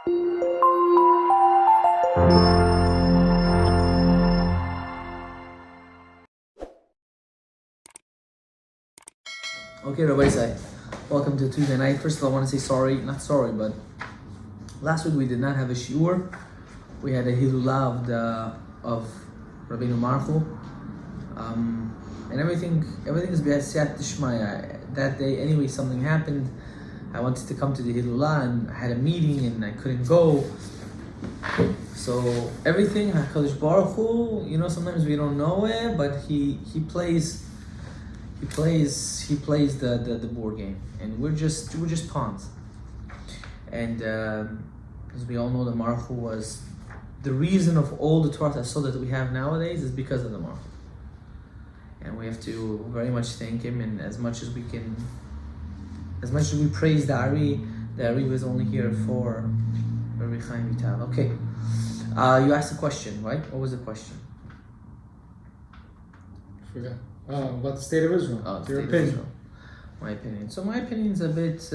Okay, Rabbi Isai, welcome to Tuesday night. First of all, I want to say not sorry, but last week we did not have a shiur. We had a hilulah of Rabbeinu Marchu, and everything is b'asiyat tishmaya. That day, anyway, something happened. I wanted to come to the hilulah, and I had a meeting, and I couldn't go. So everything, HaKadosh Baruch Hu, sometimes we don't know it, but he plays the board game, and we're just pawns. And as we all know, the Marchu was the reason of all the Torah Tasod that we have nowadays is because of the Marchu. And we have to very much thank him, and as much as we praise the Ari was only here for Rabbi Chaim Vital. Okay, you asked a question, right? What was the question? I forgot. About the state of Israel. Oh, your opinion. Israel. My opinion. So my opinion is a bit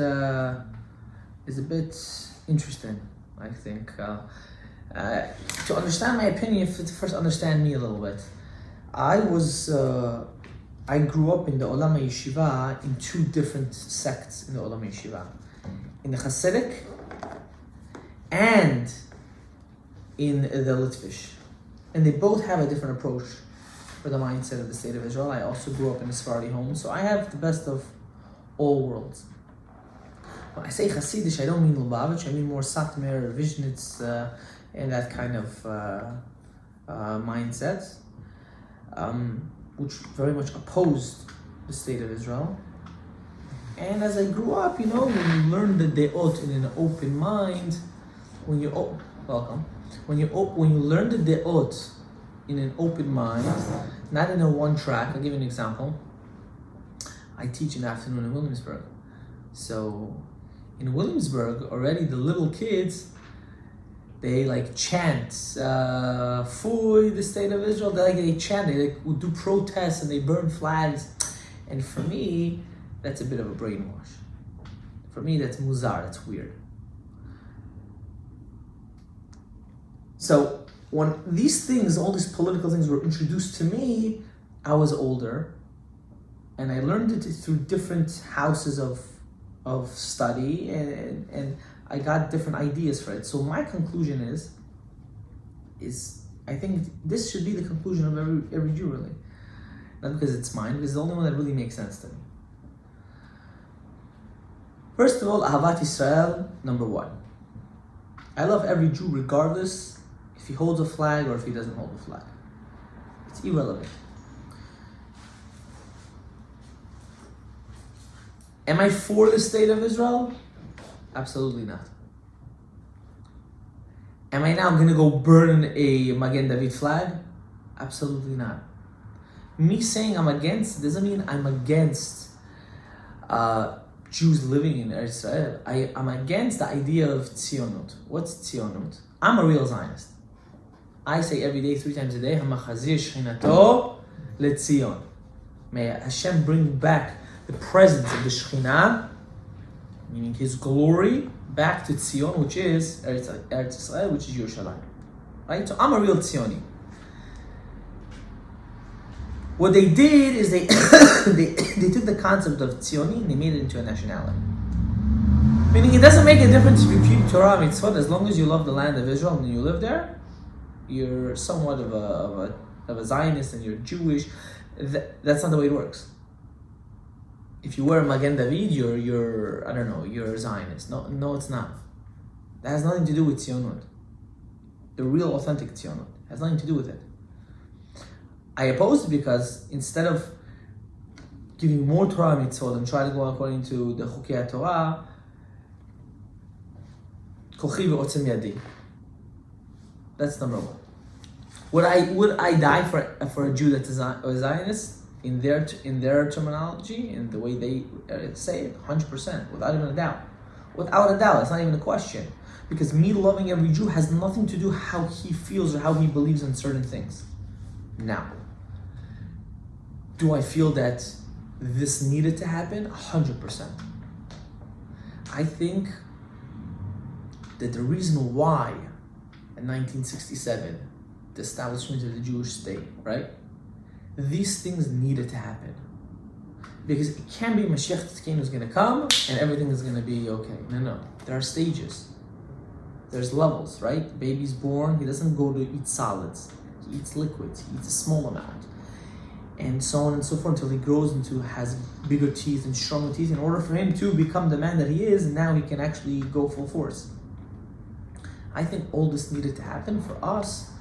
interesting, I think. To understand my opinion, you have to first understand me a little bit. I grew up in the Olam Yeshiva in two different sects in the Olam Yeshiva. In the Hasidic and in the Litvish. And they both have a different approach for the mindset of the state of Israel. I also grew up in a Sephardi home, so I have the best of all worlds. When I say Hasidish, I don't mean Lubavitch, I mean more Satmar, Vishnitz, and that kind of mindset, which very much opposed the state of Israel. And as I grew up, when you learn the deot in an open mind, when you learn the deot in an open mind, not in a one track. I'll give you an example. I teach in the afternoon in Williamsburg. So in Williamsburg, already the little kids, they chant, "Fui, the state of Israel." They chant, they would do protests and they burn flags. And for me, that's a bit of a brainwash. For me, that's muzar, that's weird. So when these things, all these political things were introduced to me, I was older, and I learned it through different houses of study, and I got different ideas for it. So my conclusion is I think this should be the conclusion of every Jew, really. Not because it's mine, because it's the only one that really makes sense to me. First of all, Ahavat Yisrael, number one. I love every Jew regardless if he holds a flag or if he doesn't hold a flag. It's irrelevant. Am I for the state of Israel? Absolutely not. Am I now going to go burn a Magen David flag? Absolutely not. Me saying I'm against doesn't mean I'm against Jews living in Eretz Israel. I'm against the idea of tzionut. What's tzionut? I'm a real Zionist. I say every day, 3 times a day, Hamachazir Shechinato leTzion. May Hashem bring back the presence of the Shekhinah, meaning His glory, back to Tzion, which is Eretz Israel, which is Yerushalayim. Right? So I'm a real Tzioni. What they did is they took the concept of Tzioni and they made it into a nationality. Meaning it doesn't make a difference if you keep Torah mitzvot, as long as you love the land of Israel and you live there, you're somewhat of a Zionist and you're Jewish. That's not the way it works. If you wear Magen David, you're a Zionist. No, it's not. That has nothing to do with Tzionut. The real authentic Tzionut has nothing to do with it. I oppose it because instead of giving more Torah mitzvot and try to go according to the Chukei Torah, Kochi ve'otzem yadi. That's number one. Would I die for a Jew that's a Zionist in their terminology, in the way they say it? 100%, without even a doubt. Without a doubt, it's not even a question. Because me loving every Jew has nothing to do how he feels or how he believes in certain things. Now, do I feel that this needed to happen? 100%. I think that the reason why in 1967 the establishment of the Jewish state, right? These things needed to happen. Because it can't be Mashiach Tzidkenu is going to come and everything is going to be okay. No. There are stages. There's levels, right? Baby's born, he doesn't go to eat solids. He eats liquids, he eats a small amount. And so on and so forth until he grows into, has bigger teeth and stronger teeth in order for him to become the man that he is, and now he can actually go full force. I think all this needed to happen for us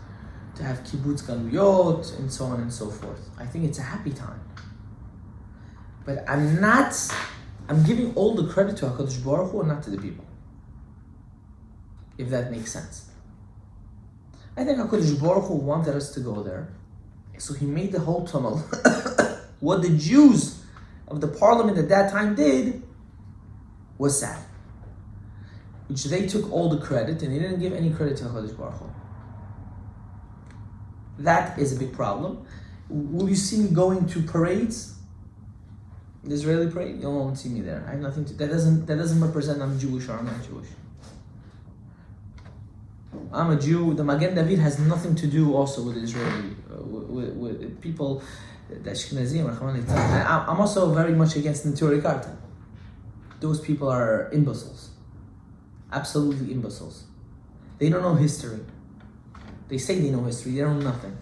to have kibbutz galuyot and so on and so forth. I think it's a happy time. But I'm giving all the credit to HaKadosh Baruch Hu and not to the people. If that makes sense. I think HaKadosh Baruch Hu wanted us to go there. So he made the whole tumult. What the Jews of the parliament at that time did was sad. Which they took all the credit and they didn't give any credit to HaKadosh Baruch Hu. That is a big problem. Will you see me going to parades? The Israeli parade? You won't see me there. I have nothing to. That doesn't represent I'm Jewish or I'm not Jewish. I'm a Jew. The Magen David has nothing to do also with Israeli, with people, the Ashkenazim. I'm also very much against the theak. Those people are imbeciles. Absolutely imbeciles. They don't know history. They say they know history. They don't know nothing.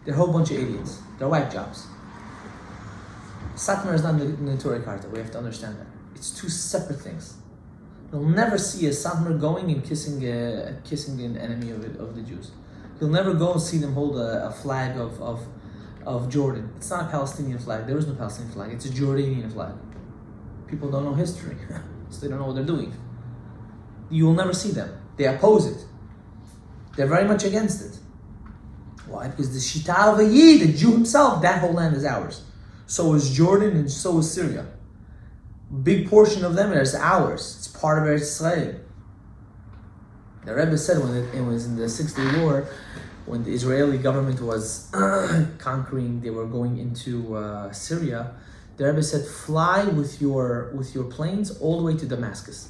They're a whole bunch of idiots. They're whack jobs. Satmar is not in the theak. We have to understand that. It's two separate things. You'll never see a Satmar going and kissing an enemy of the Jews. You'll never go and see them hold a flag of Jordan. It's not a Palestinian flag. There is no Palestinian flag. It's a Jordanian flag. People don't know history, so they don't know what they're doing. You will never see them. They oppose it. They're very much against it. Why? Because the Shita of a Yid, the Jew himself, that whole land is ours. So is Jordan and so is Syria. Big portion of them is ours. It's part of Eretz Israel. The Rebbe said when it was in the 6th Day War, when the Israeli government was conquering, they were going into Syria. The Rebbe said, "Fly with your planes all the way to Damascus."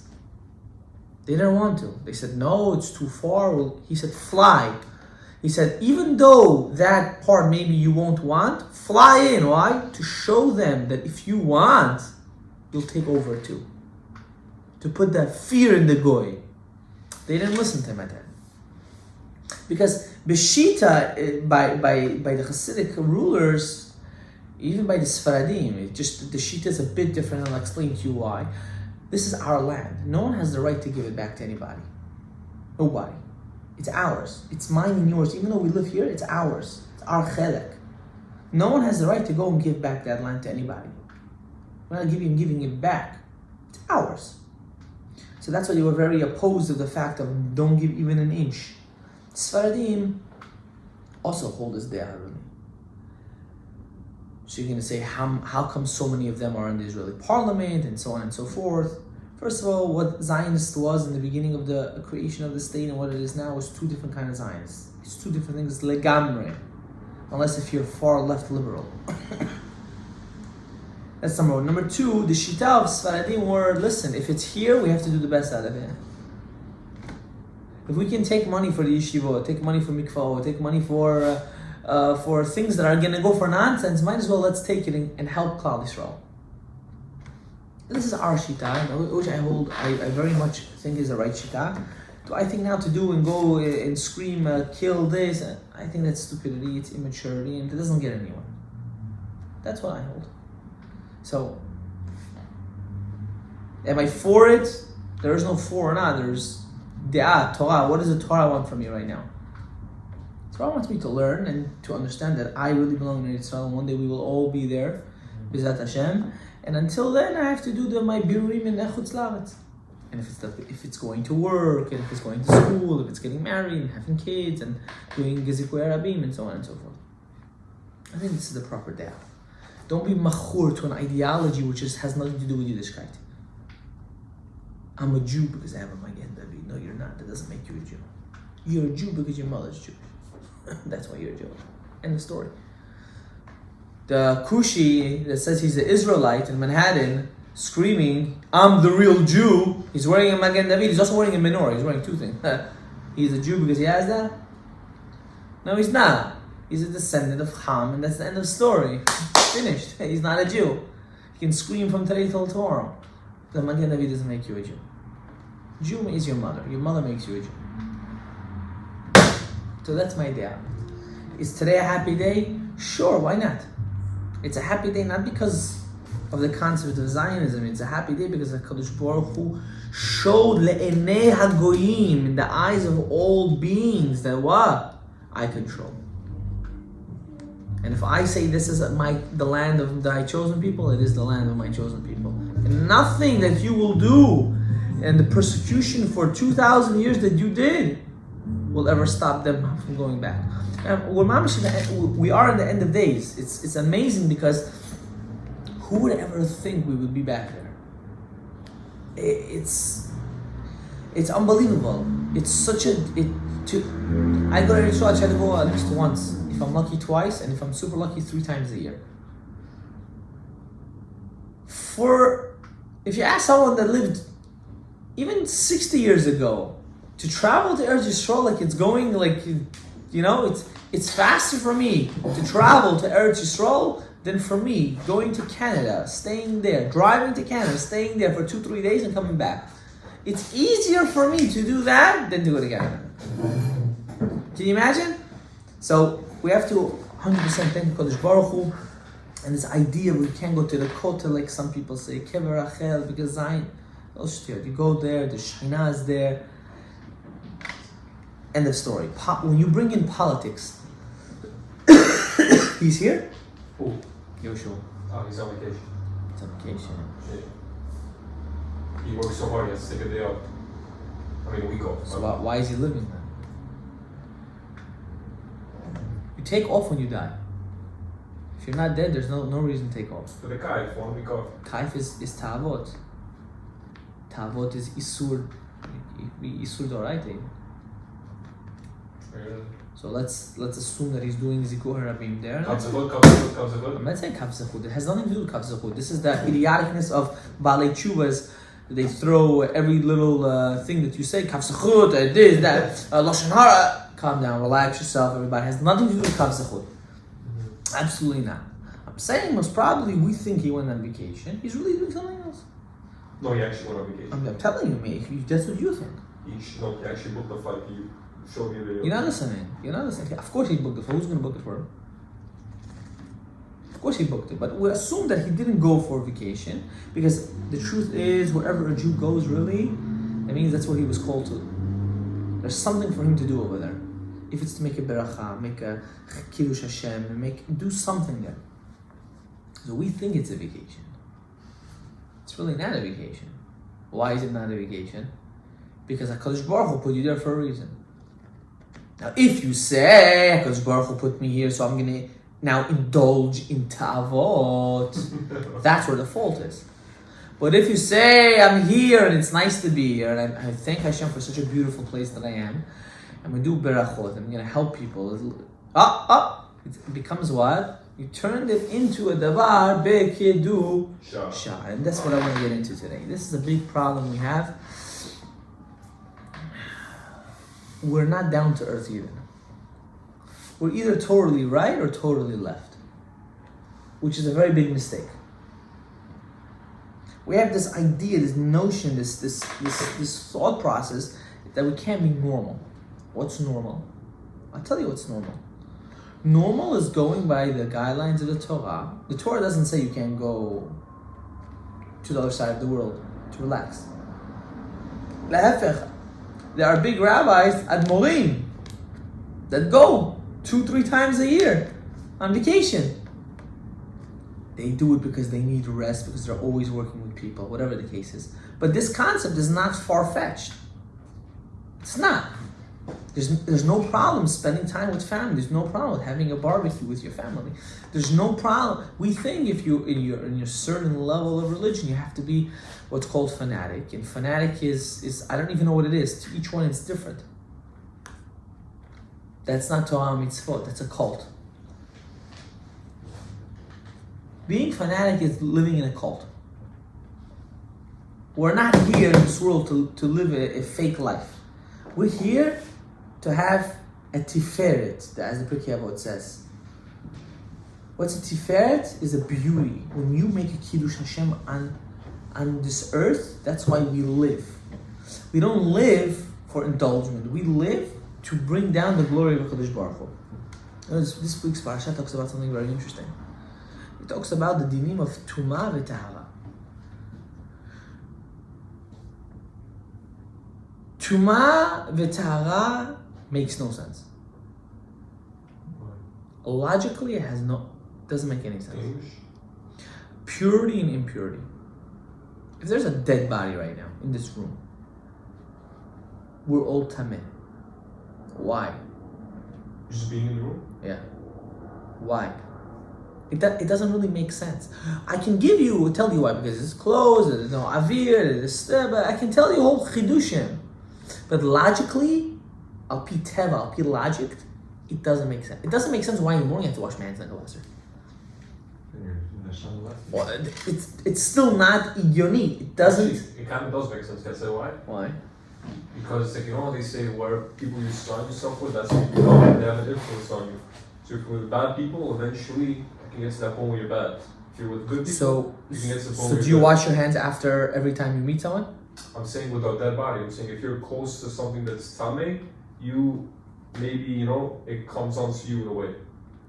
They didn't want to. They said, "No, it's too far." Well, he said, "Fly." He said, even though that part maybe you won't want, fly in. Why? To show them that if you want, you'll take over too. To put that fear in the goy. They didn't listen to him at that. Because Beshita, by the Hasidic rulers, even by the Sfaradim, the Shita is a bit different, and I'll explain to you why. This is our land. No one has the right to give it back to anybody. Nobody. It's ours. It's mine and yours. Even though we live here, it's ours. It's our chelek. No one has the right to go and give back that land to anybody. We're not giving it back. It's ours. So that's why they were very opposed to the fact of don't give even an inch. Sfaradim also hold this there. So you're going to say, how come so many of them are in the Israeli parliament and so on and so forth? First of all, what Zionist was in the beginning of the creation of the state and what it is now is two different kinds of Zionists. It's two different things. It's legamre. Unless if you're far left liberal. That's number one. Number two, the Shita of Sfaradim were, listen, if it's here, we have to do the best out of it. If we can take money for the yeshiva, take money for mikvah, take money for things that are going to go for nonsense, might as well let's take it and help Klal Yisrael. This is our Shita, which I very much think is the right Shita. Do I think now to do and go and scream, kill this, I think that's stupidity, it's immaturity, and it doesn't get anyone. That's what I hold. So, am I for it? There is no for or not. There's theak, Torah. What does the Torah want from me right now? Torah wants me to learn and to understand that I really belong in Israel, and one day we will all be there, B'ezrat Hashem. And until then, I have to do my birurim in Chutz La'aretz. And if it's going to work, and if it's going to school, if it's getting married and having kids and doing Gezikui Arabim and so on and so forth. I think this is the proper day. Don't be machur to an ideology which has nothing to do with Yiddishkeit. I'm a Jew because I have a Magen David. No, you're not. That doesn't make you a Jew. You're a Jew because your mother's Jewish. That's why you're a Jew. End of story. The Kushi that says he's an Israelite in Manhattan screaming, "I'm the real Jew." He's wearing a Magen David. He's also wearing a menorah. He's wearing two things. He's a Jew because he has that? No, he's not. He's a descendant of Ham, and that's the end of the story. Finished. He's not a Jew. He can scream from today till tomorrow. The Magen David doesn't make you a Jew. Jew is your mother. Your mother makes you a Jew. So that's my idea. Is today a happy day? Sure, why not? It's a happy day not because of the concept of Zionism. It's a happy day because HaKadosh Baruch Hu showed le'enei hagoyim, in the eyes of all beings, that what? I control. And if I say this is the land of thy chosen people, it is the land of my chosen people. And nothing that you will do and the persecution for 2,000 years that you did will ever stop them from going back. And we are in the end of days. It's amazing because who would ever think we would be back there? It's unbelievable. It's such a I go to Israel. I try to go at least once. If I'm lucky, twice, and if I'm super lucky, 3 times a year. If you ask someone that lived even 60 years ago to travel to Eretz Yisrael, like it's going it's faster for me to travel to Eretz Yisrael than for me going to Canada, staying there, driving to Canada, staying there for 2-3 days and coming back. It's easier for me to do that than to go to Canada. Can you imagine? So we have to 100% thank Kodesh Baruch Hu, and this idea we can't go to the Kotel like some people say, Kever Rachel, because Zion, you go there, the Shekhinah is there. End of story. When you bring in politics, he's here? Who? Yoshua. Oh, he's on vacation. It's on vacation. Yeah. He works so hard, he has to take a day off. I mean, a week off. So why is he living then? You take off when you die. If you're not dead, there's no reason to take off. For the kaif, 1 week off. Kaif is ta'avot. Ta'avot is isur doraita. Really? So let's assume that he's doing Zikur Harabim there. Kavzachud. I'm not saying Kavzachud. It has nothing to do with Kavzachud. This is the idioticness of Balei Tshuvas. They throw every little thing that you say, Kavzachud, this, that, Lashon Hara. Calm down, relax yourself, everybody. It has nothing to do with Kavzachud. Absolutely not. I'm saying most probably we think he went on vacation. He's really doing something else. No, he actually went on vacation. I'm telling you, mate. That's what you think. He actually booked the flight. He showed me a video. You're not listening. Of course he booked it for. Who's going to book it for him? Of course he booked it. But we assume that he didn't go for vacation because the truth is, wherever a Jew goes, really, that means that's what he was called to. There's something for him to do over there. If it's to make a beracha, make a kiddush Hashem, do something there. So we think it's a vacation. It's really not a vacation. Why is it not a vacation? Because HaKadosh Baruch Hu put you there for a reason. Now, if you say HaKadosh Baruch Hu put me here, so I'm going to now indulge in ta'avot, that's where the fault is. But if you say I'm here and it's nice to be here, and I thank Hashem for such a beautiful place that I am, I'm going to do berachot, I'm going to help people. It becomes what? You turned it into a davar bekedu shah. And that's what I want to get into today. This is a big problem we have. We're not down to earth even. We're either totally right or totally left, which is a very big mistake. We have this idea, this notion, this thought process that we can't be normal. What's normal? I'll tell you what's normal. Normal is going by the guidelines of the Torah. The Torah doesn't say you can't go to the other side of the world to relax. There are big rabbis, admorim, that go 2-3 times a year on vacation. They do it because they need rest, because they're always working with people, whatever the case is. But this concept is not far-fetched. It's not. There's no problem spending time with family. There's no problem with having a barbecue with your family. There's no problem. We think if you in your certain level of religion, you have to be what's called fanatic. And fanatic is I don't even know what it is. To each one it's different. That's not Torah mitzvot. That's a cult. Being fanatic is living in a cult. We're not here in this world to live a fake life. We're here to have a tiferet, as the Pirkei Avot says. What's a tiferet? Is a beauty. When you make a Kiddush Hashem on this earth, that's why we live. We don't live for indulgence. We live to bring down the glory of HaKadosh Baruch Hu. This week's parasha talks about something very interesting. It talks about the dinim of Tumah v'Tahara. Tumah v'Tahara makes no sense. Logically, it doesn't make any sense. Purity and impurity. If there's a dead body right now in this room, we're all tameh. Why? Just being in the room? Yeah. Why? It doesn't really make sense. I can tell you why, because it's closed, there's no avir, but I can tell you whole chidushim. But logically, al pi teva, al pi logic, it doesn't make sense. It doesn't make sense why in the morning I have to wash my hands like a Asher. Well, it's still not idioni. It doesn't. Actually, it kind of does make sense. Can I say why? Why? Because like, you know how they say where people you surround yourself with, that's what you know, they have an influence on you. So if you're with bad people, eventually you can get to that point where you're bad. If you're with good people, you can get to the point where so do you wash your hands after every time you meet someone? I'm saying with a dead body. I'm saying if you're close to something that's tameh, you maybe, it comes onto you in a way.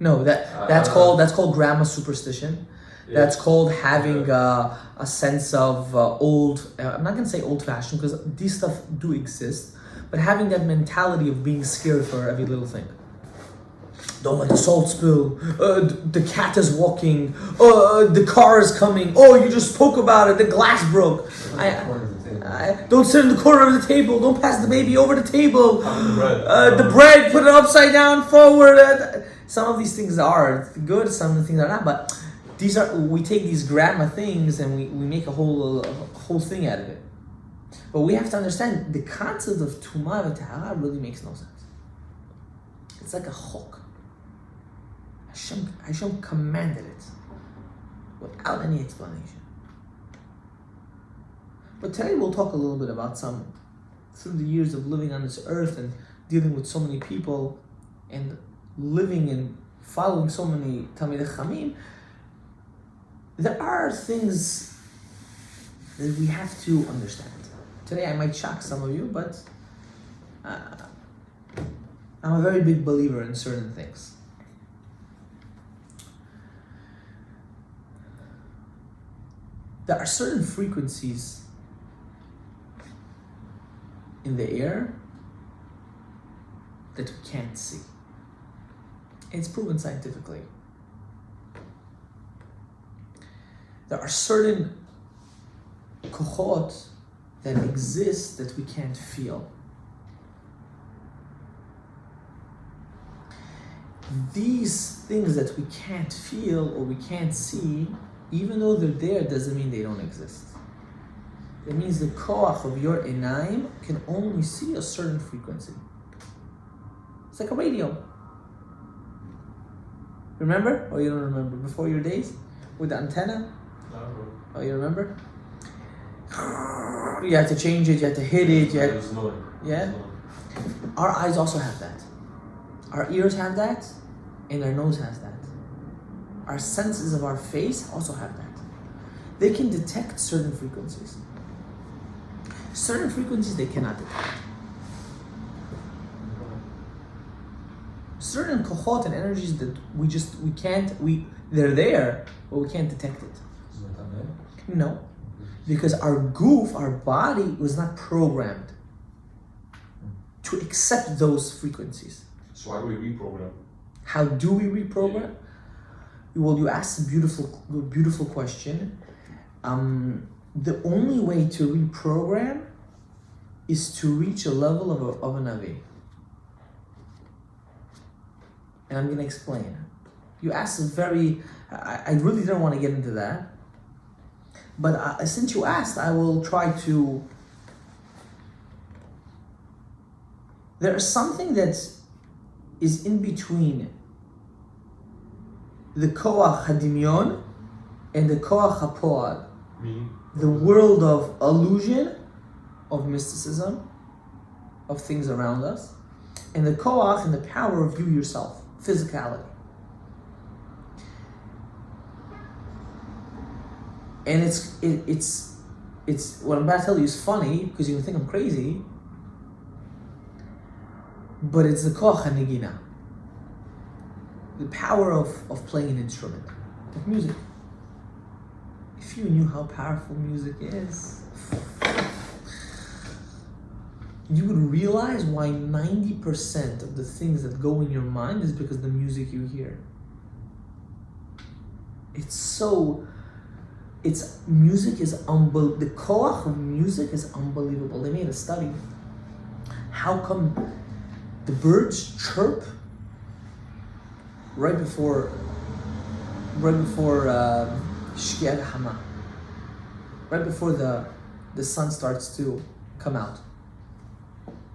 No, that's called grandma superstition. Yeah. That's called having a sense of old. I'm not gonna say old-fashioned because these stuff do exist, but having that mentality of being scared for every little thing. Don't let the salt spill. The cat is walking. The car is coming. Oh, you just spoke about it. The glass broke. Don't sit in the corner of the table. Don't pass the baby over the table. The bread, put it upside down, forward. Some of these things are good. Some of the things are not. But we take these grandma things and we make a whole thing out of it. But we have to understand the concept of Tumah v'Tahara really makes no sense. It's like a chok. Hashem commanded it without any explanation. But today we'll talk a little bit about through the years of living on this earth and dealing with so many people and living and following so many Talmidei Chachamim, there are things that we have to understand. Today I might shock some of you, but I'm a very big believer in certain things. There are certain frequencies in the air that we can't see. It's proven scientifically. There are certain kochot that exist that we can't feel. These things that we can't feel or we can't see, even though they're there, doesn't mean they don't exist. It means the koach of your enaim can only see a certain frequency. It's like a radio. Remember? Or you don't remember? Before your days? With the antenna? No. Oh, you remember? You had to change it, you had to hit it, yeah? Our eyes also have that. Our ears have that, and our nose has that. Our senses of our face also have that. They can detect certain frequencies. Certain frequencies they cannot detect. Certain kochot and energies that they're there, but we can't detect it. No. Because our body was not programmed to accept those frequencies. So how do we reprogram? How do we reprogram? Well, you asked a beautiful question. The only way to reprogram is to reach a level of an Navi. And I'm going to explain. You asked I really didn't want to get into that. But since you asked, I will try to. There is something that is in between the koach hadimyon and the koach hapoad. the world of illusion, of mysticism, of things around us, and the koach and the power of you yourself, physicality. And it's what I'm about to tell you is funny because you can think I'm crazy, but it's the koach hanegina, the power of playing an instrument, of music. If you knew how powerful music is, you would realize why 90% of the things that go in your mind is because the music you hear. Music is unbelievable. The koach of music is unbelievable. They made a study. How come the birds chirp right before Shkiat Hama, right before the sun starts to come out?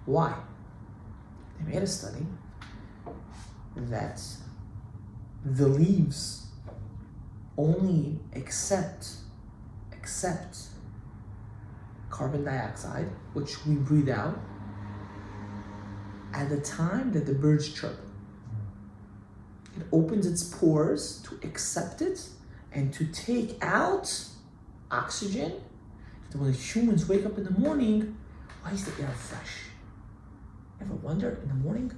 Why? They made a study that the leaves only accept carbon dioxide, which we breathe out, at the time that the birds chirp. It opens its pores to accept it and to take out oxygen. So when humans wake up in the morning, why is the air fresh? Ever wonder in the morning?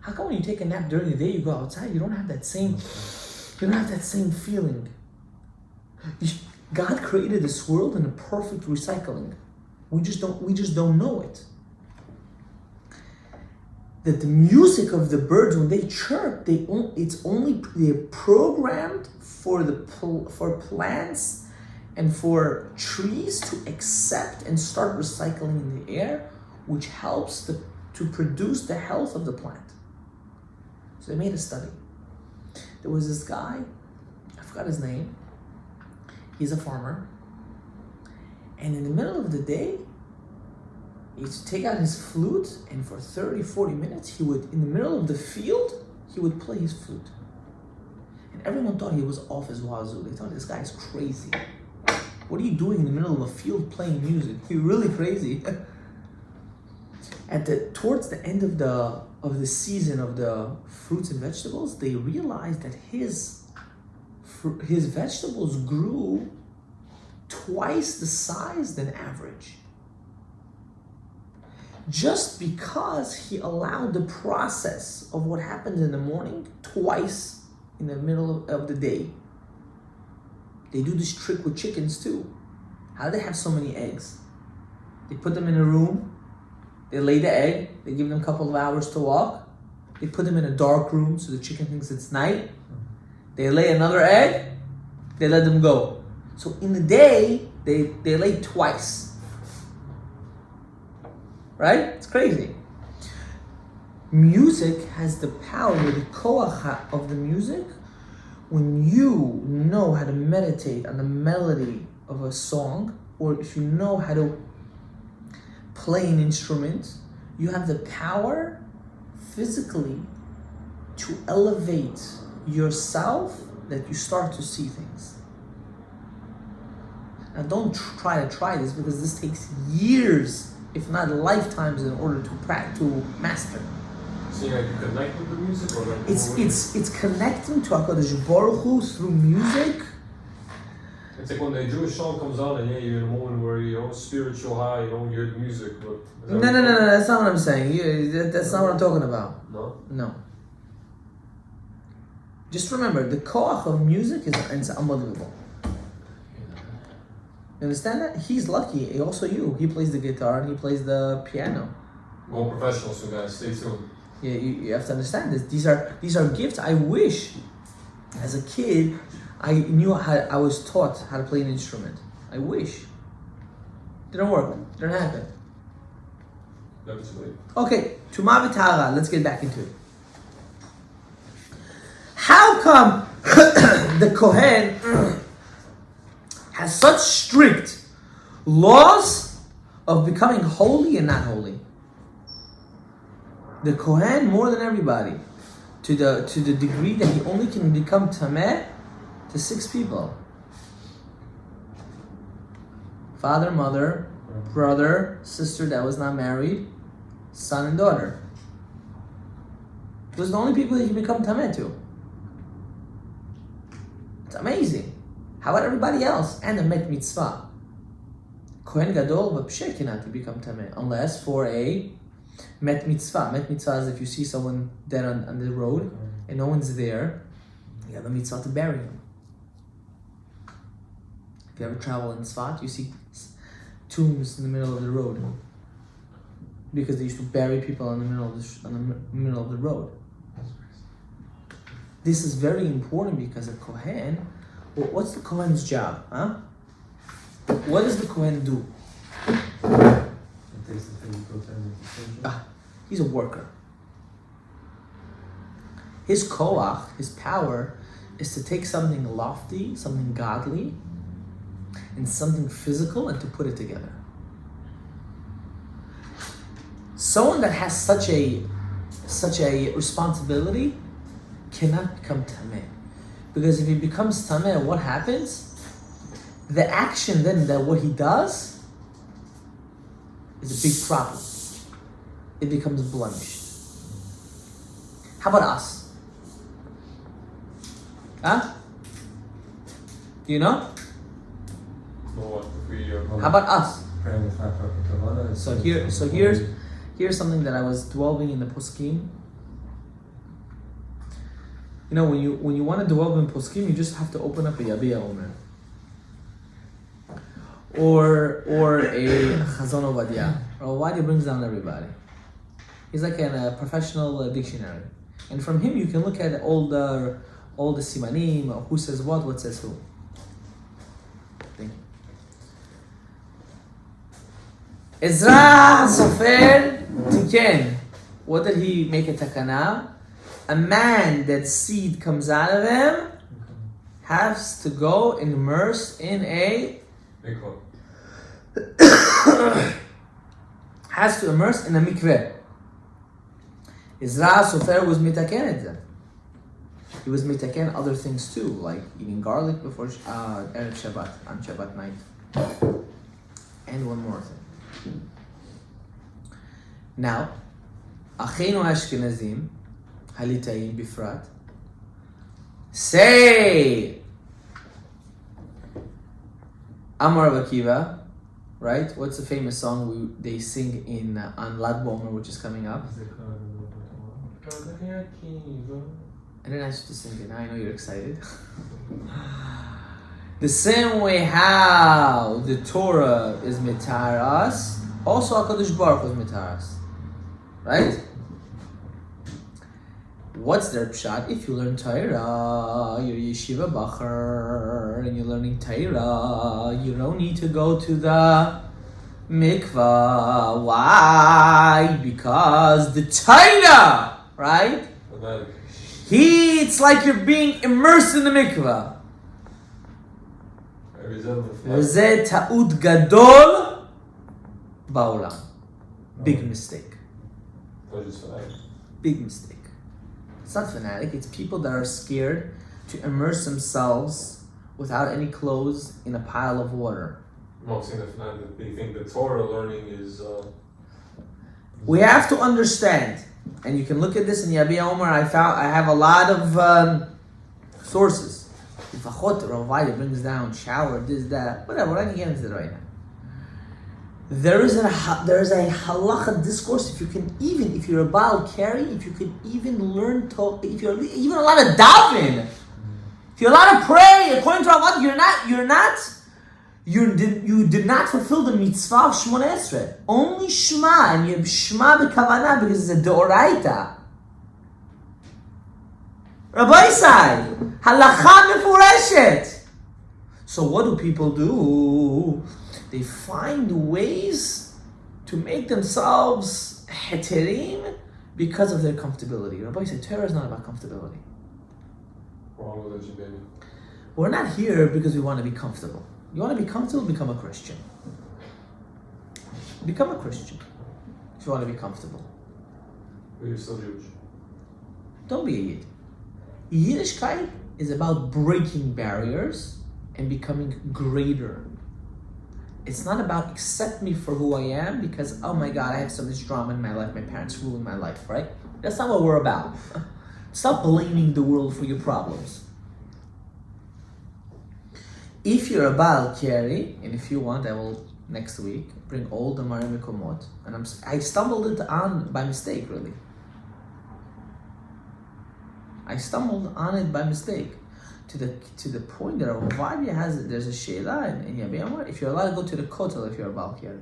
How come when you take a nap during the day, you go outside, you don't have that same feeling? God created this world in a perfect recycling. We just don't know it. That the music of the birds when they chirp, they're programmed for plants and for trees to accept and start recycling in the air, which helps to produce the health of the plant. So they made a study. There was this guy, I forgot his name. He's a farmer. And in the middle of the day, he used to take out his flute, and for 30, 40 minutes, in the middle of the field, he would play his flute. And everyone thought he was off his wazoo. They thought this guy is crazy. What are you doing in the middle of a field playing music? You're really crazy. Towards the end of the season of the fruits and vegetables, they realized that his vegetables grew twice the size than average. Just because he allowed the process of what happens in the morning twice in the middle of the day. They do this trick with chickens too. How do they have so many eggs? They put them in a room, they lay the egg, they give them a couple of hours to walk, they put them in a dark room so the chicken thinks it's night, they lay another egg, they let them go. So in the day, they lay twice. Right? It's crazy. Music has the power, the koach of the music. When you know how to meditate on the melody of a song, or if you know how to play an instrument, you have the power physically to elevate yourself that you start to see things. Now don't try this because this takes years, if not lifetimes, in order to master. So you connect with the music, or like it's connecting to HaKadosh Baruch Hu through music. It's like when the Jewish song comes on and you're in a moment where you're spiritual high, you don't hear the music. But No, that's not what I'm saying. That's not what I'm talking about. No. Just remember, the koach of music is unbelievable. You understand that? He's lucky. Also you. He plays the guitar and he plays the piano. More professional, so guys, stay tuned. Yeah, you have to understand this. These are gifts. I wish, as a kid, I was taught how to play an instrument. I wish. Didn't work. Didn't happen. Never too late. Okay, Tumah v'Tahara. Let's get back into it. How come the Kohen has such strict laws of becoming holy and not holy? The Kohen, more than everybody, to the degree that he only can become Tameh to 6 people. father, mother, brother, sister that was not married, son and daughter. Those are the only people that you become tameh to. It's amazing. How about everybody else? And a met mitzvah. Kohen gadol v'psheh cannot become tameh unless for a met mitzvah. Met mitzvah is if you see someone dead on the road and no one's there, you have a mitzvah to bury him. If you ever travel in Sfat, you see tombs in the middle of the road because they used to bury people in the middle of the road. This is very important because a Kohen, what's the Kohen's job? Huh? What does the Kohen do? He's a worker. His koach, his power, is to take something lofty, something godly, and something physical and to put it together. Someone that has such a responsibility cannot become tameh. Because if he becomes tameh, what happens? The action then that what he does is a big problem. It becomes blemished. How about us? Huh? You know? How about us? So here's something that I was dwelling in the poskim. You know, when you want to dwell in poskim, you just have to open up a Yabiya Omer. Or a Chazon Ovadia. Ovadia brings down everybody. He's like a professional dictionary. And from him you can look at all the simanim, who says what says who. Thank you. Ezra Sofer Tiken. What did he make a takana? A man that seed comes out of him has to go immerse in a has to immerse in a mikveh. Ezra Sofer was mitaken at them. He was mitaken other things too, like eating garlic before Erev Shabbat, on Shabbat night. And one more thing. Now, Achenu Ashkenazim, Halitayim Bifrat, say Amar Bakiva, right? What's the famous song they sing in on Lag BaOmer, which is coming up? I didn't ask you to sing it. Now I know you're excited. The same way how the Torah is mitar us, also HaKadosh Baruch Hu is mitar us. Right? What's their pshat? If you learn Torah, you're yeshiva bacher, and you're learning Torah, you don't need to go to the mikvah. Why? Because the Torah, right? It's like you're being immersed in the mikvah. וזה טעות גדול בעולם. Big mistake. Big mistake. It's not fanatic, it's people that are scared to immerse themselves without any clothes in a pile of water. I'm not saying the fanatic, they think the Torah learning is... We have to understand, and you can look at this in Yabiya Omer. I have a lot of sources. If Rav Asher brings down shower, this, that, whatever, we're not going to get into that right now. There is a halacha discourse. If you're a Baal Kari, if you can even learn to, if you're even allowed to daven, if you're allowed to pray according to Rav Asher, you did not fulfill the mitzvah of Shmona Esrei. Only Shema, and you have Shema b'kavanah because it's a deoraita. Rabbi Isai, halacha mefureshet. So what do people do? They find ways to make themselves heterim because of their comfortability. Rabbi Isai, Torah is not about comfortability. Wrong religion, baby. We're not here because we want to be comfortable. You want to be comfortable? Become a Christian. Become a Christian if you want to be comfortable. But you're still Jewish. Don't be a Yid. Yiddishkeit is about breaking barriers and becoming greater. It's not about accept me for who I am because, oh my God, I have so much drama in my life. My parents ruined my life, right? That's not what we're about. Stop blaming the world for your problems. If you're a Baal Keri, and if you want, I will next week bring all the Mari Mekomot. And I stumbled it on by mistake, really. I stumbled on it by mistake. To the point that Ovadia has it, there's a sheila in Yabi Amar, if you're allowed to go to the kotel if you're a Baal Keri.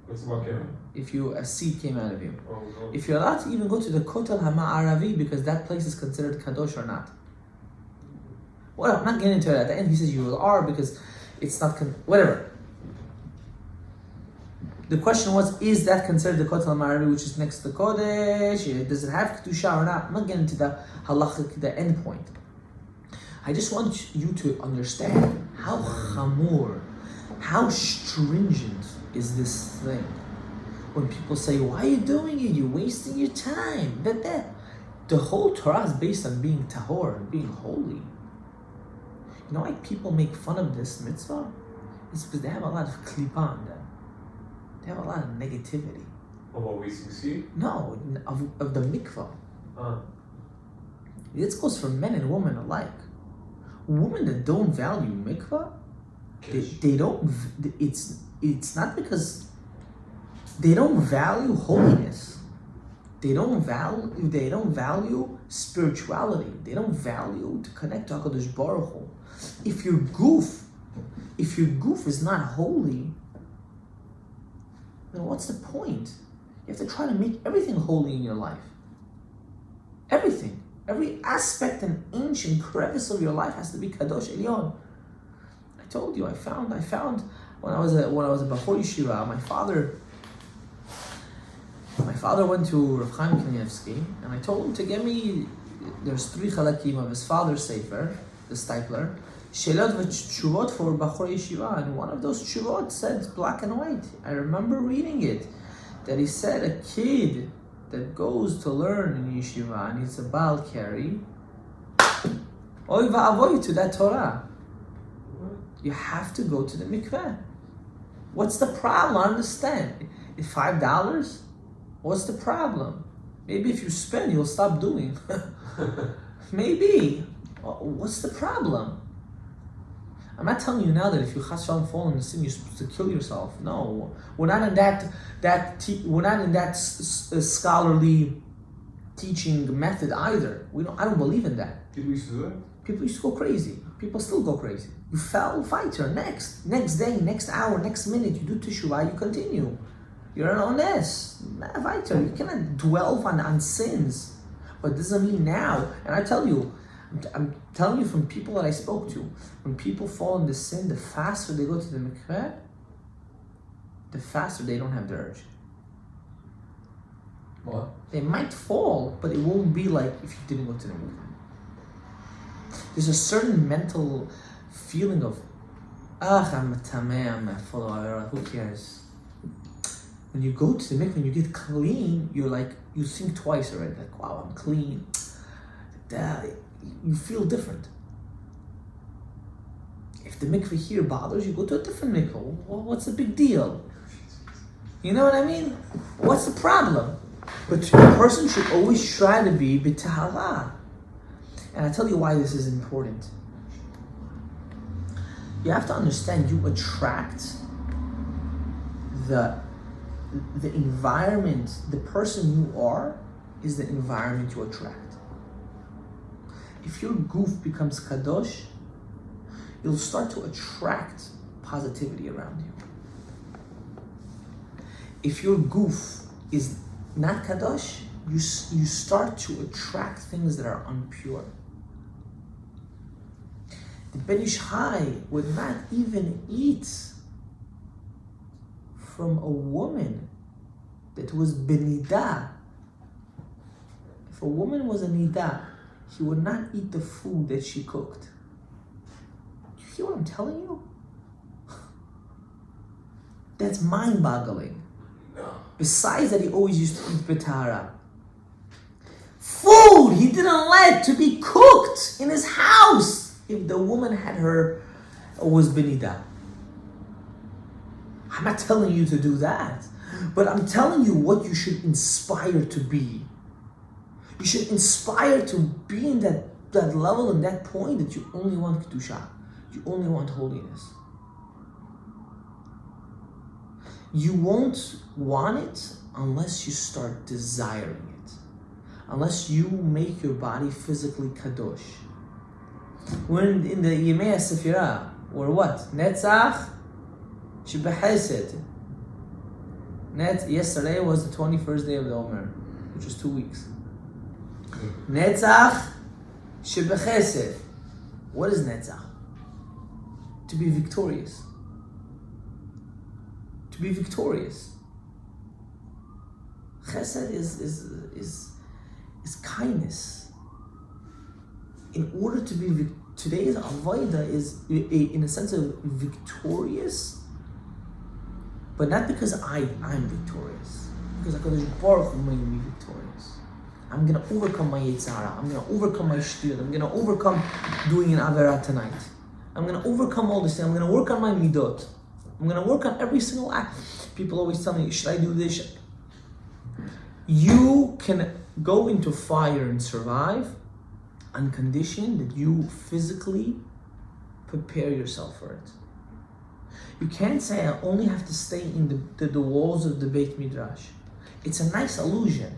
What's about Keri? If a seed came out of you. Oh, no. If you're allowed to even go to the kotel Hama-Aravi because that place is considered kadosh or not. Well, I'm not getting into it. At the end he says you are because it's not, whatever. The question was, is that considered the kotel Hama-Aravi which is next to the kodesh? Does it have kedusha or not? I'm not getting into the halachic, the end point. I just want you to understand how chamur, how stringent is this thing. When people say, why are you doing it? You're wasting your time. But the whole Torah is based on being tahor, being holy. You know why people make fun of this mitzvah? It's because they have a lot of klipa on them. They have a lot of negativity. Oh, what we see? No, of the mikvah. This goes for men and women alike. Women that don't value mikvah, they don't. It's not because they don't value holiness. They don't value spirituality. They don't value to connect to HaKadosh Baruch Hu. If your goof is not holy, then what's the point? You have to try to make everything holy in your life. Everything. Every aspect and inch and crevice of your life has to be Kadosh Elyon. I told you, I found when I was a Bachor Yeshiva, my father went to Rav Chaim Kanievsky, and I told him to get me, there's 3 chalakim of his father's sefer, the Stipler, Shelot v'tshuvot for Bachor Yeshiva, and one of those tshuvot said black and white. I remember reading it, that he said a kid that goes to learn in yeshiva and he's a Baal Keri, oy va'avoy to that Torah. You have to go to the mikveh. What's the problem? I understand. It's $5. What's the problem? Maybe if you spend, you'll stop doing. Maybe. What's the problem? I'm not telling you now that if you chas shalom fall in the sin, you're supposed to kill yourself. No, we're not in we're not in that scholarly teaching method either. I don't believe in that. People used to do that? People used to go crazy. People still go crazy. You fell, fighter. Next day, next hour, next minute, you do teshuvah, you continue. You're an honest fighter. You cannot dwell on sins. But this doesn't mean now. And I tell you, I'm telling you from people that I spoke to, when people fall into sin, the faster they go to the mikveh, the faster they don't have the urge. What? They might fall, but it won't be like if you didn't go to the mikveh. There's a certain mental feeling of, I'm a tameh, I'm a follower, who cares? When you go to the mikveh, when you get clean, you think twice already, like, wow, I'm clean. You feel different. If the mikveh here bothers you, go to a different mikveh. Well, what's the big deal? You know what I mean? What's the problem? But a person should always try to be b'tahara. And I tell you why this is important. You have to understand, you attract the environment. The person you are is the environment you attract. If your goof becomes kadosh, you'll start to attract positivity around you. If your goof is not kadosh, you start to attract things that are impure. The Ben Ish Chai would not even eat from a woman that was benida. If a woman was a nida, he would not eat the food that she cooked. Do you hear what I'm telling you? That's mind-boggling. No. Besides that, he always used to eat betara. Food he didn't let to be cooked in his house if the woman was benida. I'm not telling you to do that. But I'm telling you what you should inspire to be. You should inspire to be in that level and that point that you only want Kedusha. You only want holiness. You won't want it unless you start desiring it. Unless you make your body physically kadosh. We're in the Yemei HaSefirah, we're what? Netzach Shebechesed. Yesterday was the 21st day of the Omer, which was 2 weeks. Netzach Shebechesed. What is Netzach? To be victorious. To be victorious. Chesed is kindness. In order to be today's avodah is in a sense of victorious, but not because I'm victorious. Because HaKadosh Baruch Hu made me victorious. I'm gonna overcome my Yitzhara. I'm gonna overcome my shtuyot. I'm gonna overcome doing an Avera tonight. I'm gonna overcome all this thing. I'm gonna work on my midot. I'm gonna work on every single act. People always tell me, should I do this? You can go into fire and survive on condition that you physically prepare yourself for it. You can't say I only have to stay in the walls of the Beit Midrash. It's a nice illusion.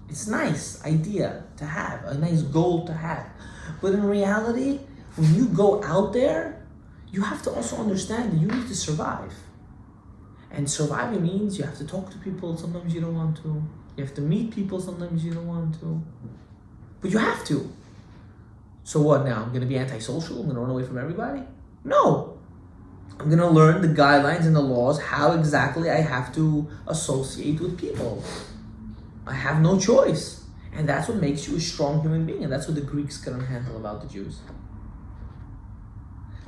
It's a nice idea to have, a nice goal to have. But in reality, when you go out there, you have to also understand that you need to survive. And surviving means you have to talk to people, sometimes you don't want to. You have to meet people, sometimes you don't want to. But you have to. So what now? I'm going to be antisocial? I'm going to run away from everybody? No. I'm going to learn the guidelines and the laws, how exactly I have to associate with people. I have no choice. And that's what makes you a strong human being. And that's what the Greeks couldn't handle about the Jews.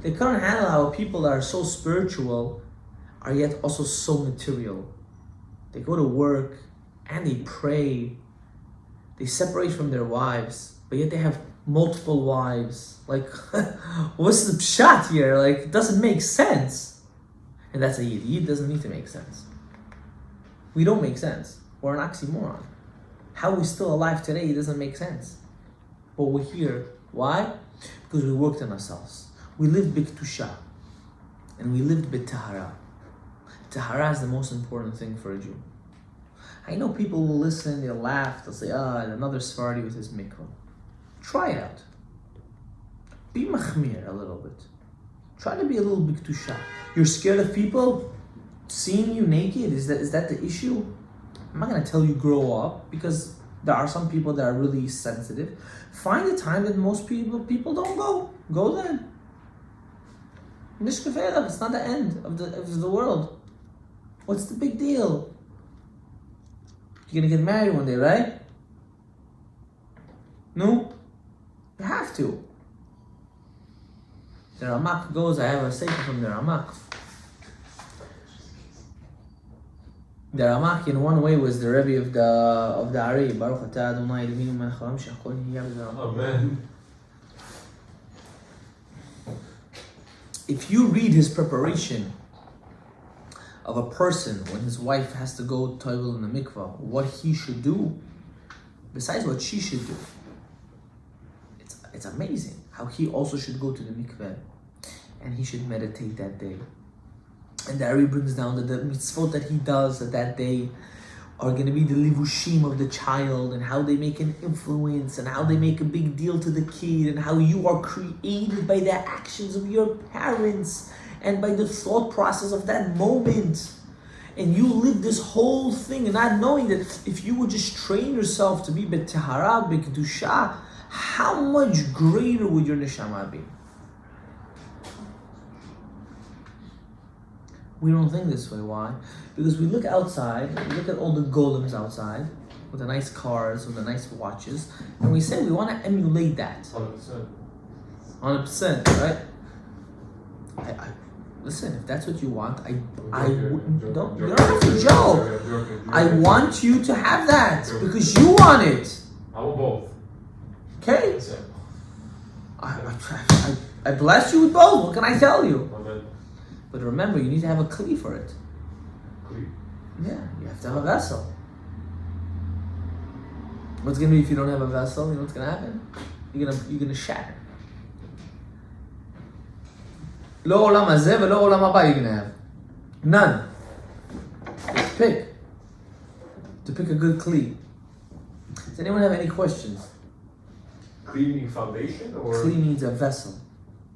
They couldn't handle how people that are so spiritual are yet also so material. They go to work and they pray. They separate from their wives, but yet they have multiple wives. Like, what's the pshat here? Like, it doesn't make sense. And that's a yid. Yid doesn't need to make sense. We don't make sense. We're an oxymoron. How we're still alive today doesn't make sense. But we're here. Why? Because we worked on ourselves. We lived b'kedusha, and we lived b'tahara. Tahara is the most important thing for a Jew. I know people will listen, they'll laugh, they'll say, another Sephardi with his mikvah. Try it out. Be machmir a little bit. Try to be a little b'kedusha. You're scared of people seeing you naked? Is that the issue? I'm not going to tell you grow up, because there are some people that are really sensitive. Find a time that most people don't go. Go then. It's not the end of the world. What's the big deal? You're gonna get married one day, right? No? You have to. The Ramak goes, I have a sefer from the Ramak. The Ramak in one way was the Rebbe of the Ari. Baruch atah Adonai Eloheinu melech haolam she'achol nהיה b'zeh. Amen. If you read his preparation of a person when his wife has to go toivel in the mikvah, what he should do, besides what she should do, it's amazing how he also should go to the mikveh and he should meditate that day. And the Ari brings down that the mitzvot that he does that day are going to be the livushim of the child, and how they make an influence, and how they make a big deal to the kid, and how you are created by the actions of your parents and by the thought process of that moment. And you live this whole thing and not knowing that if you would just train yourself to be b'tahara, b'kedusha, how much greater would your neshama be? We don't think this way. Why? Because we look outside, we look at all the golems outside, with the nice cars, with the nice watches, and we say we want to emulate that. 100%. 100%, right? I listen, if that's what you want, you don't have to joke. I want you to have that, because you want it. I want both. Okay? That's it. I bless you with both. What can I tell you? Amen. But remember, you need to have a kli for it. Kli? Yeah, you have to have a vessel. What's gonna be if you don't have a vessel? You know what's gonna happen? You're gonna shatter. Lo olam hazeh velo olam haba you're gonna have. None. Just pick. To pick a good kli. Does anyone have any questions? Kli meaning foundation or? Kli means a vessel.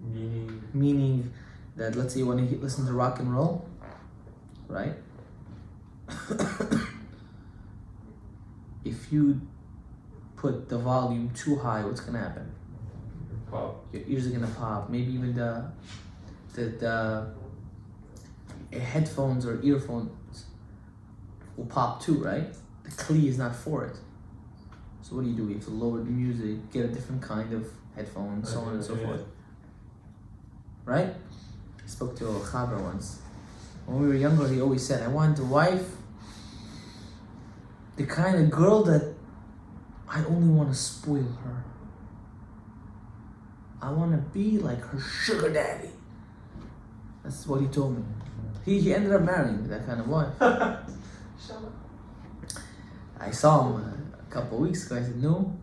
Meaning? Meaning that, let's say you want to listen to rock and roll, right? If you put the volume too high, what's gonna happen? Pop. Your ears are gonna pop. Maybe even the headphones or earphones will pop too, right? The kli is not for it. So what do? You have to lower the music, get a different kind of headphones, so on and so forth. Right? I spoke to a chaver once. When we were younger, he always said, I want a wife, the kind of girl that I only want to spoil her. I want to be like her sugar daddy. That's what he told me. He ended up marrying that kind of wife. I saw him a couple of weeks ago. I said, no,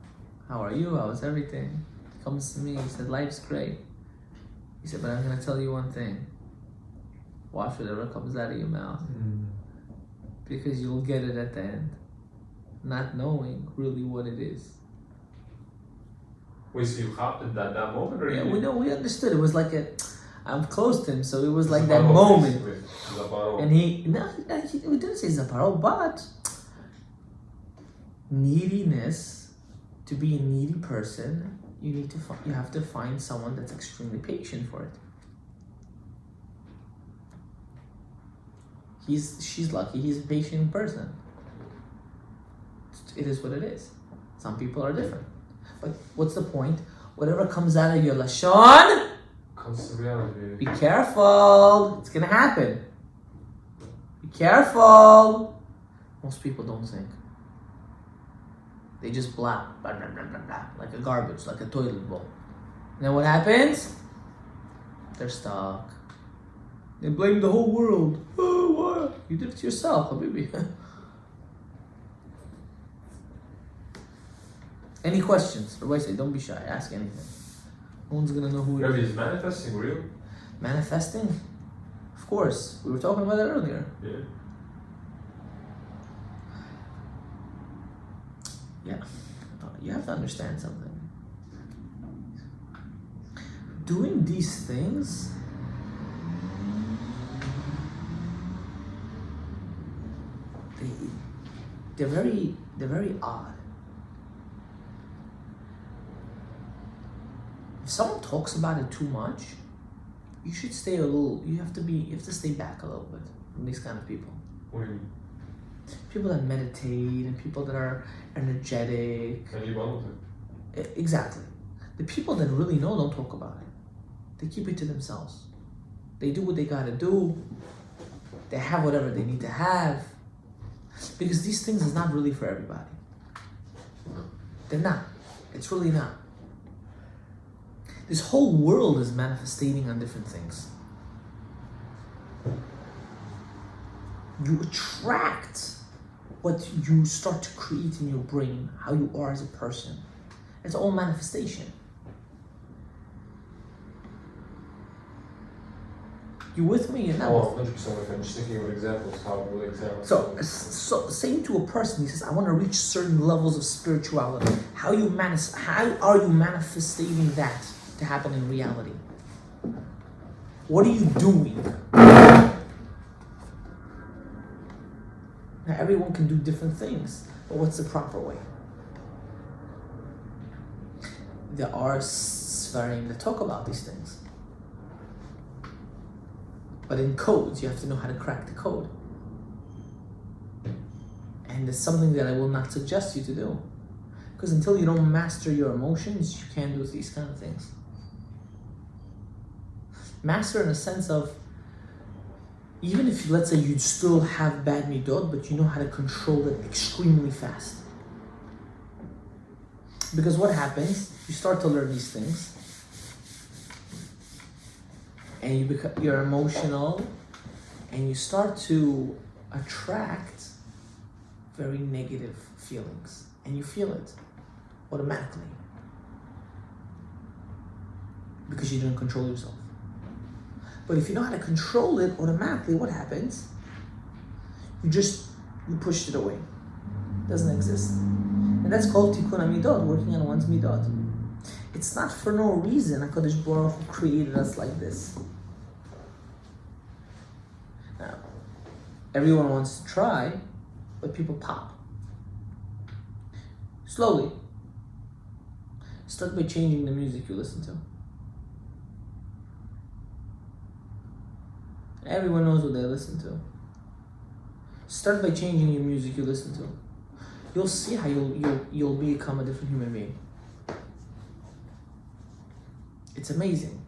how are you? How was everything? He comes to me, he said, life's great. He said, but I'm going to tell you one thing. Watch whatever comes out of your mouth. Because you'll get it at the end. Not knowing really what it is. Wait, so you hopped at that moment? Or Yeah, you... we understood. It was like I'm close to him, so it was like that moment. And we didn't say Zaparo, but neediness, to be a needy person, you have to find someone that's extremely patient for it. She's lucky he's a patient person. It is what it is. Some people are different. But what's the point? Whatever comes out of your lashon, be careful. It's gonna happen. Be careful. Most people don't think. They just blah, blah, blah, blah, blah, blah, like a garbage, like a toilet bowl. And then what happens? They're stuck. They blame the whole world. Oh, what? You did it to yourself, baby. Any questions? Everybody say, don't be shy. Ask anything. No one's gonna know who it Maybe is. is manifesting real? Manifesting? Of course. We were talking about that earlier. Yeah. Yeah. You have to understand something. Doing these things they're very odd. If someone talks about it too much, you should stay you have to stay back a little bit from these kind of people. What do you mean? People that meditate and people that are energetic. And you want it? Exactly. The people that really know don't talk about it. They keep it to themselves. They do what they gotta do. They have whatever they need to have. Because these things is not really for everybody. They're not. It's really not. This whole world is manifesting on different things. You attract what you start to create in your brain, how you are as a person. It's all manifestation. You with me? You're not. Oh, 100% with me. I'm just thinking of examples, how it relates out. So saying to a person, he says, I want to reach certain levels of spirituality. How are you manifesting that to happen in reality? What are you doing? Now, everyone can do different things, but what's the proper way? There are Sfarim that talk about these things. But in codes, you have to know how to crack the code. And it's something that I will not suggest you to do. Because until you don't master your emotions, you can't do these kind of things. Master in a sense of, even if, let's say, you still have bad midot, but you know how to control it extremely fast. Because what happens, you start to learn these things, and you're emotional, and you start to attract very negative feelings, and you feel it automatically because you didn't control yourself. But if you know how to control it automatically, what happens? You pushed it away. It doesn't exist. And that's called tikkun midot, working on one's midot. It's not for no reason HaKadosh Baruch Hu created us like this. Now, everyone wants to try, but people pop. Slowly. Start by changing the music you listen to. Everyone knows what they listen to. Start by changing your music you listen to. You'll see how you'll become a different human being. It's amazing.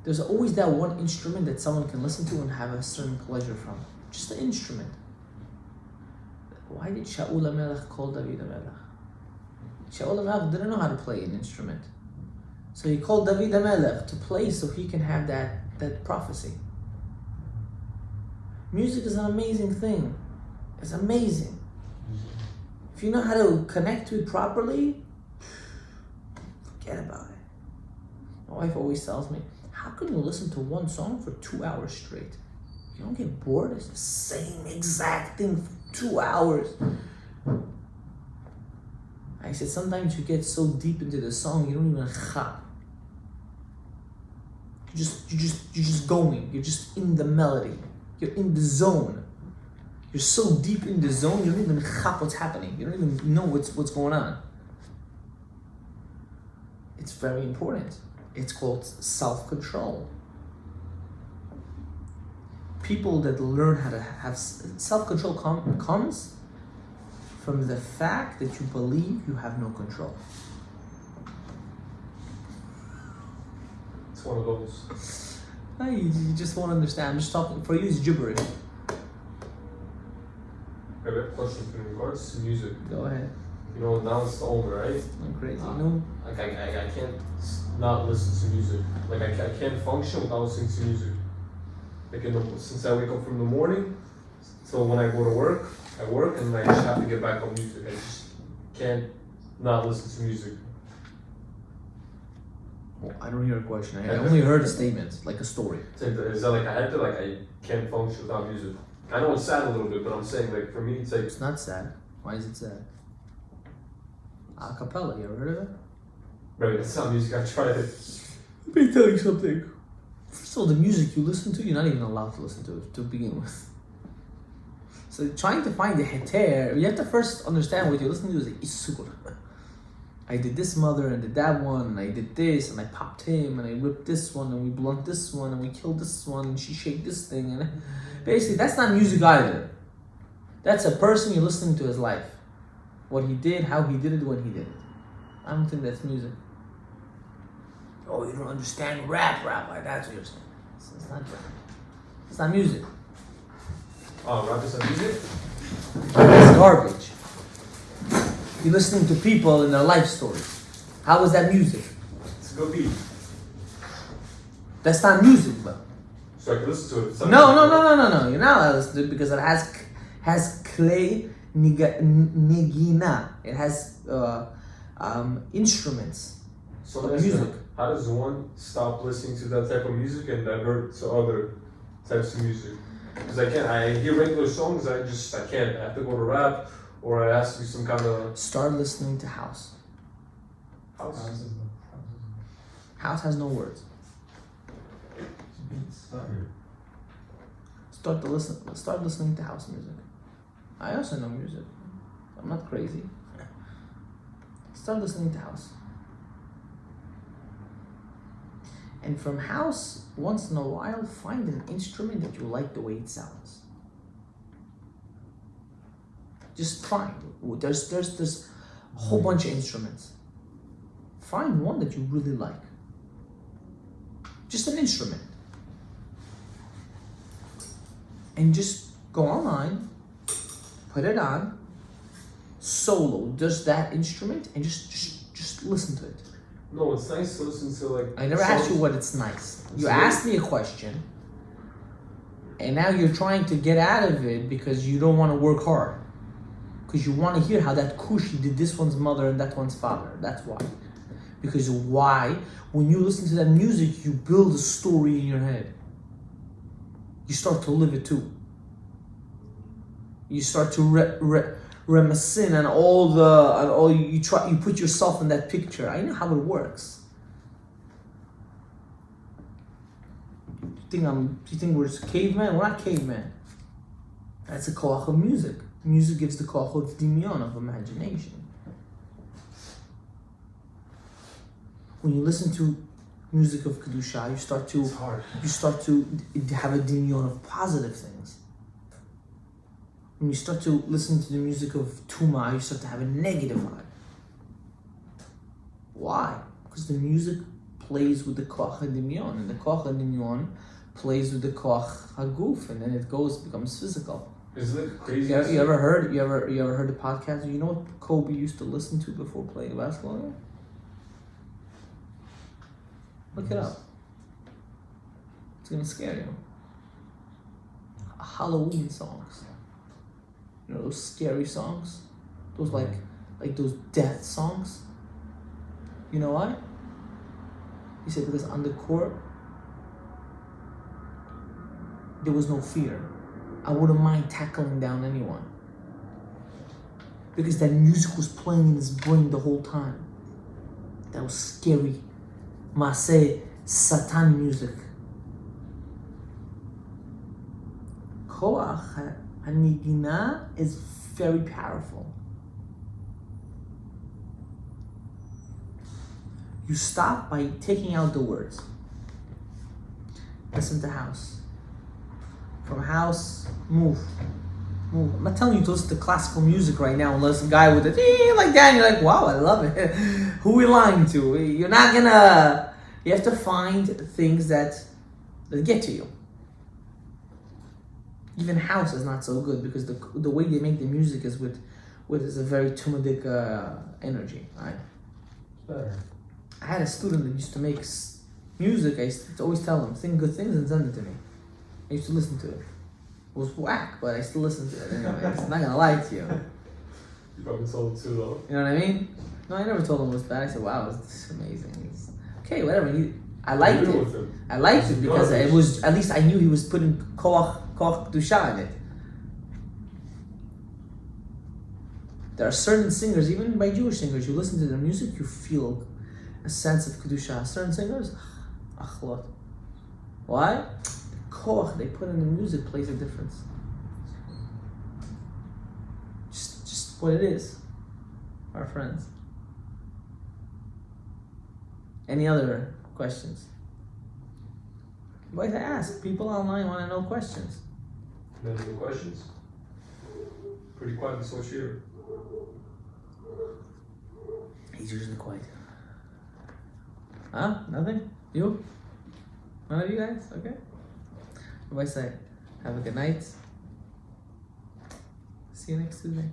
There's always that one instrument that someone can listen to and have a certain pleasure from. Just an instrument. Why did Shaul HaMelech call David HaMelech? Shaul HaMelech didn't know how to play an instrument. So he called David HaMelech to play so he can have that prophecy. Music is an amazing thing. It's amazing. If you know how to connect to it properly, forget about it. My wife always tells me, how can you listen to one song for 2 hours straight? You don't get bored? It's the same exact thing for 2 hours. I said, sometimes you get so deep into the song, you don't even chap. You're just going. You're just in the melody. You're in the zone. You're so deep in the zone, you don't even chap what's happening. You don't even know what's going on. It's very important. It's called self-control. People that learn how to have self-control comes from the fact that you believe you have no control. It's one of those. You just won't understand. I'm just talking, for you it's gibberish. I have a question in regards to music. Go ahead. You know, now it's the older, right? I'm crazy. No. Like I can't not listen to music. Like I can't function without listening to music. Like since I wake up from the morning, so when I go to work, I work and I just have to get back on music. I just can't not listen to music. Oh, I don't hear a question. I only heard a statement, like a story. Is that like I can't function without music? I know it's sad a little bit, but I'm saying like for me it's like it's not sad. Why is it sad? A cappella, you ever heard of it? Right, it's not music, I've tried it. Let me tell you something. First of all, the music you listen to, you're not even allowed to listen to it to begin with. So trying to find the heter, you have to first understand what you're listening to is like isur. I did this mother and did that one, and I did this, and I popped him, and I ripped this one, and we blunt this one, and we killed this one, and she shaked this thing, and basically that's not music either. That's a person you're listening to his life. What he did, how he did it, when he did it. I don't think that's music. Oh, you don't understand rap, Rabbi, that's what you're saying. It's not rap. It's not music. Oh, rap is not music? It's garbage. You're listening to people and their life stories. How is that music? It's a good beat. That's not music, bro. So I can listen to it. No. You're not allowed to listen to it because it has clay nigina. It has instruments. So music. How does one stop listening to that type of music and divert to other types of music? Because I hear regular songs, I can't. I have to go to rap, or I have to do some kind of... Start listening to house. House? House has no words. Start listening to house music. I also know music. I'm not crazy. Start listening to house. And from house, once in a while, find an instrument that you like the way it sounds. Just find. There's a whole bunch of instruments. Find one that you really like. Just an instrument. And just go online, put it on, solo, just that instrument, and just listen to it. No, it's nice to listen to like. I never asked you what it's nice. You asked me a question, and now you're trying to get out of it because you don't want to work hard. Because you want to hear how that Kushi did this one's mother and that one's father. That's why. Because why? When you listen to that music, you build a story in your head. You start to live it too. You start to reminisce on all you try. You put yourself in that picture. I know how it works. You think we're just cavemen? We're not cavemen. That's the koach of music. Music gives the koach of dimyon, of imagination. When you listen to music of kedusha, you start to have a dimyon of positive things. When you start to listen to the music of tuma, you start to have a negative vibe. Why? Because the music plays with the koach dimyon, and the koach dimyon plays with the koach haguf, and then it becomes physical. Isn't it crazy? You ever heard the podcast? You know what Kobe used to listen to before playing basketball game? Look it up. It's gonna scare you. Halloween songs. You know those scary songs? Those like those death songs? You know why? He said because on the court there was no fear. I wouldn't mind tackling down anyone. Because that music was playing in his brain the whole time. That was scary. Maaseh Satan music. Koach Hanigina is very powerful. You stop by taking out the words. Listen to house. From house, move. I'm not telling you to listen to classical music right now unless a guy with a like that and you're like, wow, I love it. Who are we lying to? You're not gonna... You have to find things that get to you. Even house is not so good because the way they make the music is with is a very tumadik energy, right? Better. I had a student that used to make music. I used to always tell him, sing good things and send it to me. I used to listen to it. It was whack, but I still listen to it anyways. I'm not gonna lie to you. You probably told him too, though. You know what I mean? No, I never told him it was bad. I said, wow, this is amazing. Okay, whatever. I liked it. I liked it because it was, at least I knew he was putting koach kedusha in it. There are certain singers, even by Jewish singers, you listen to their music, you feel a sense of kedusha. Certain singers, achlot. Why? The koach they put in the music plays a difference. Just what it is. Our friends. Any other questions? Boys, I ask. People online want to know questions. No other questions? Pretty quiet this whole year. He's usually quiet. Huh? Nothing? You? None of you guys? Okay. What do I say? Have a good night. See you next Tuesday.